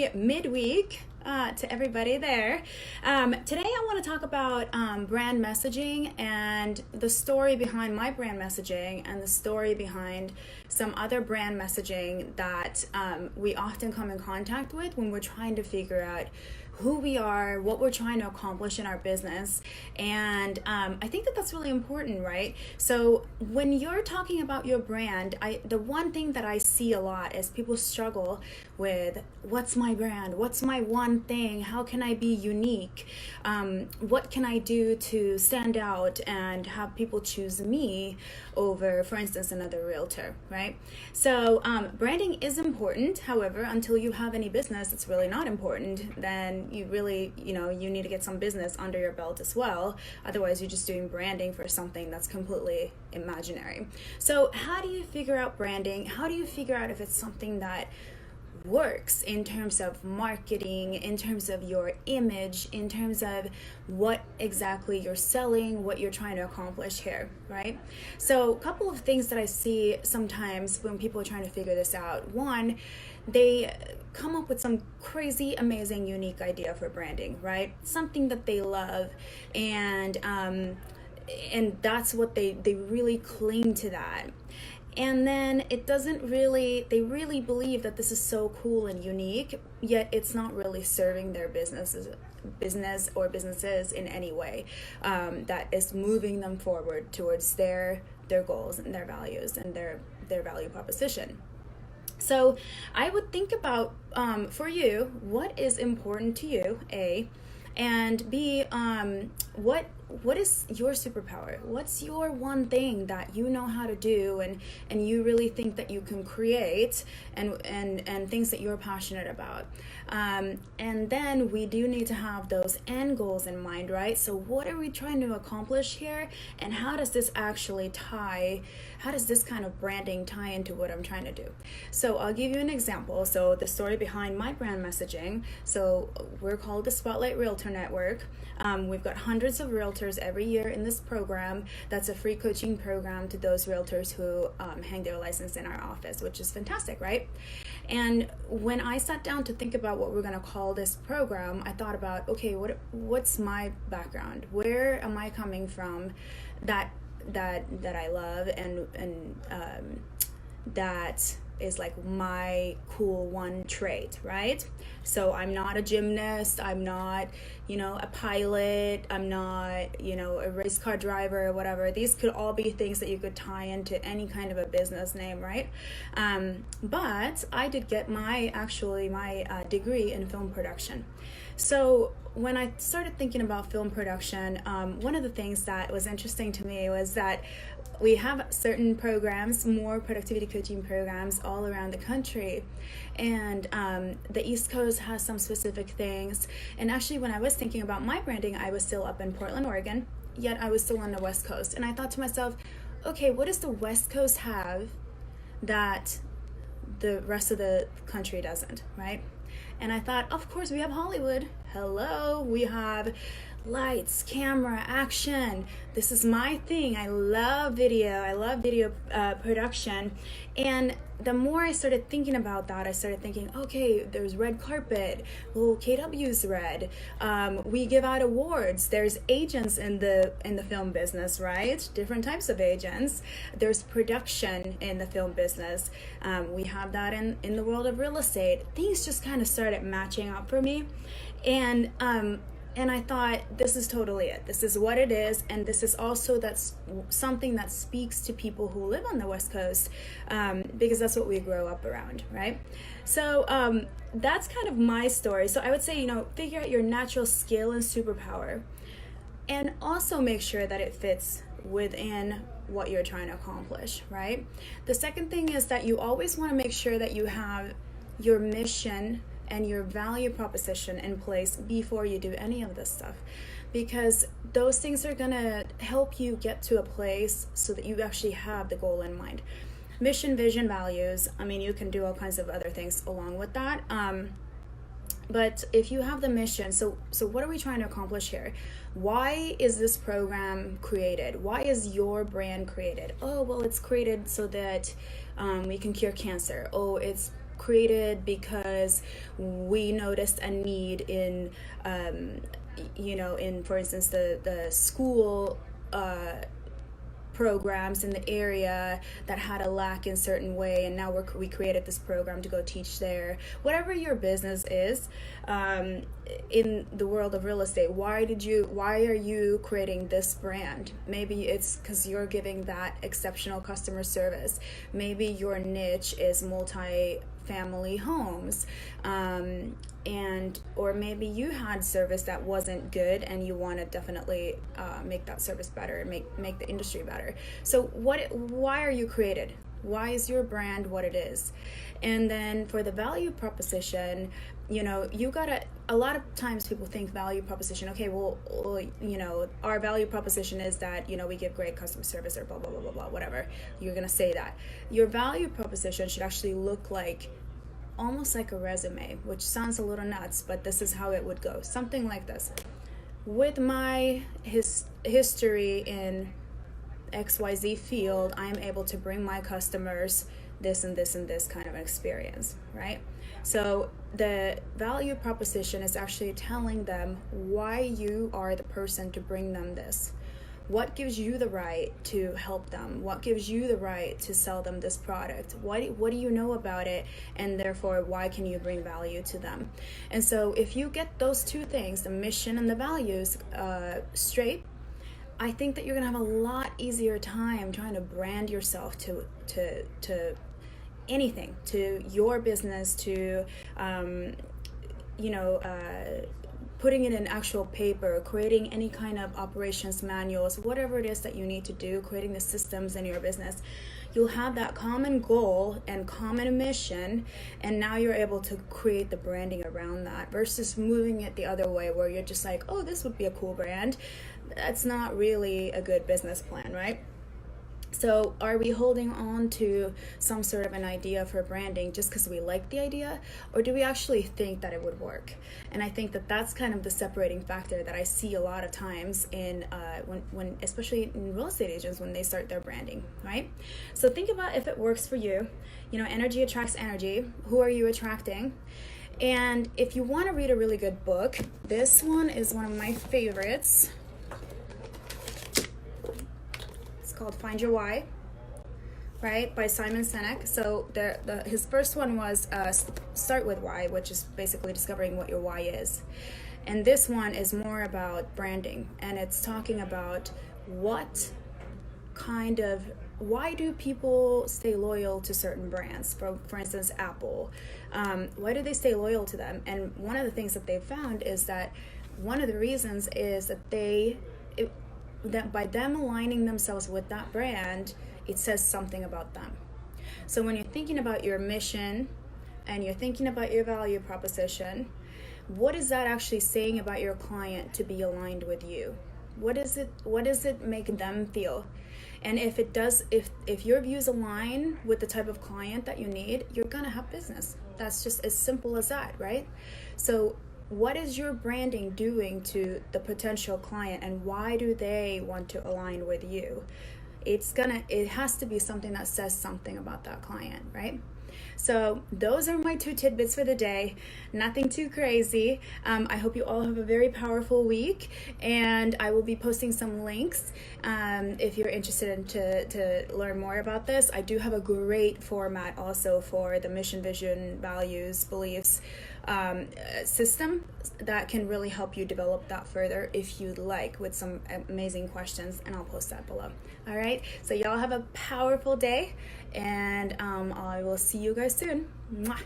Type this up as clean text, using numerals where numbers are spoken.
happy midweek to everybody there. Today I want to talk about brand messaging and the story behind my brand messaging and the story behind some other brand messaging that we often come in contact with when we're trying to figure out who we are, what we're trying to accomplish in our business. And I think that that's really important, right? So when you're talking about your brand, the one thing that I see a lot is people struggle with, what's my brand? What's my one thing? How can I be unique? What can I do to stand out and have people choose me over, for instance, another realtor, right? So branding is important. However, until you have any business, it's really not important. Then you really, you need to get some business under your belt as well. Otherwise, you're just doing branding for something that's completely imaginary. So how do you figure out branding? How do you figure out if it's something that works in terms of marketing, in terms of your image, in terms of what exactly you're selling, what you're trying to accomplish here, right? So a couple of things that I see sometimes when people are trying to figure this out. One, they come up with some crazy, amazing, unique idea for branding, right? Something that they love, and that's what they really cling to that. And then they really believe that this is so cool and unique, yet it's not really serving their business or businesses in any way that is moving them forward towards their goals and their values and their value proposition. So I would think about, for you, what is important to you, A, and B, what is your superpower? What's your one thing that you know how to do and you really think that you can create and things that you're passionate about? And then we do need to have those end goals in mind, right? So what are we trying to accomplish here? And how does this kind of branding tie into what I'm trying to do? So I'll give you an example. So the story behind my brand messaging. So we're called the Spotlight Realtor Network. We've got hundreds of realtors every year in this program. That's a free coaching program to those realtors who hang their license in our office, which is fantastic, right? And when I sat down to think about what we're going to call this program, I thought about, okay, what's my background? Where am I coming from that I love and that is like my cool one trait, right? So I'm not a gymnast, I'm not, a pilot, I'm not, a race car driver or whatever. These could all be things that you could tie into any kind of a business name, right? But I did get my degree in film production. So when I started thinking about film production, one of the things that was interesting to me was that we have certain programs, more productivity coaching programs all around the country. And the East Coast has some specific things. And actually, when I was thinking about my branding, I was still up in Portland, Oregon, yet I was still on the West Coast. And I thought to myself, okay, what does the West Coast have that the rest of the country doesn't, right? And I thought, of course, we have Hollywood. Hello, we have lights, camera, action. This is my thing. I love video production. And the more I started thinking about that, I started thinking, okay, there's red carpet. Well, KW's red. We give out awards. There's agents in the film business, right? Different types of agents. There's production in the film business. We have that in the world of real estate. Things just kind of started matching up for me. And I thought, this is totally it. This is what it is. And this is also that's something that speaks to people who live on the West Coast, because that's what we grow up around, right? So that's kind of my story. So I would say, figure out your natural skill and superpower, and also make sure that it fits within what you're trying to accomplish, right? The second thing is that you always want to make sure that you have your mission and your value proposition in place before you do any of this stuff, because those things are gonna help you get to a place so that you actually have the goal in mind. Mission, vision, values, you can do all kinds of other things along with that, but if you have the mission, so what are we trying to accomplish here? Why is this program created? Why is your brand created? Oh, well, it's created so that we can cure cancer. Oh, it's created because we noticed a need in, in, for instance, the school programs in the area that had a lack in certain way, and now we created this program to go teach there. Whatever your business is, in the world of real estate, why are you creating this brand? Maybe it's because you're giving that exceptional customer service. Maybe your niche is multi-family homes, or maybe you had service that wasn't good and you want to definitely make that service better and make the industry better. So why are you created? Why is your brand what it is? And then for the value proposition, a lot of times people think value proposition, okay, well, our value proposition is that, we give great customer service or blah, blah, blah, blah, blah, whatever. You're going to say that. Your value proposition should actually look like almost like a resume, which sounds a little nuts, but this is how it would go. Something like this. With my history in XYZ field, I'm able to bring my customers this and this and this kind of experience, right? So the value proposition is actually telling them why you are the person to bring them this. What gives you the right to help them? What gives you the right to sell them this product? What do you know about it? And therefore, why can you bring value to them? And so if you get those two things, the mission and the values, straight, I think that you're gonna have a lot easier time trying to brand yourself to anything, to your business, to putting it in actual paper, creating any kind of operations manuals, whatever it is that you need to do, creating the systems in your business. You'll have that common goal and common mission, and now you're able to create the branding around that versus moving it the other way where you're just like, oh, this would be a cool brand. That's not really a good business plan, right? So are we holding on to some sort of an idea for branding just because we like the idea, or do we actually think that it would work? And I think that that's kind of the separating factor that I see a lot of times in when especially in real estate agents when they start their branding, right? So think about if it works for you. Energy attracts energy. Who are you attracting? And if you want to read a really good book, this one is one of my favorites. Called Find Your Why, right, by Simon Sinek. So his first one was Start with Why, which is basically discovering what your why is. And this one is more about branding, and it's talking about why do people stay loyal to certain brands? For instance, Apple. Why do they stay loyal to them? And one of the things that they've found is that one of the reasons is that that by them aligning themselves with that brand, it says something about them. So when you're thinking about your mission and you're thinking about your value proposition, what is that actually saying about your client to be aligned with you? What does it make them feel? And if it does, if your views align with the type of client that you need, you're gonna have business. That's just as simple as that, right? So what is your branding doing to the potential client, and why do they want to align with you? It has to be something that says something about that client, right? So those are my 2 tidbits for the day. Nothing too crazy. I hope you all have a very powerful week, and I will be posting some links if you're interested to learn more about this. I do have a great format also for the mission, vision, values, beliefs system that can really help you develop that further if you'd like, with some amazing questions, and I'll post that below. All right, so y'all have a powerful day, and I will see you guys soon. Mwah.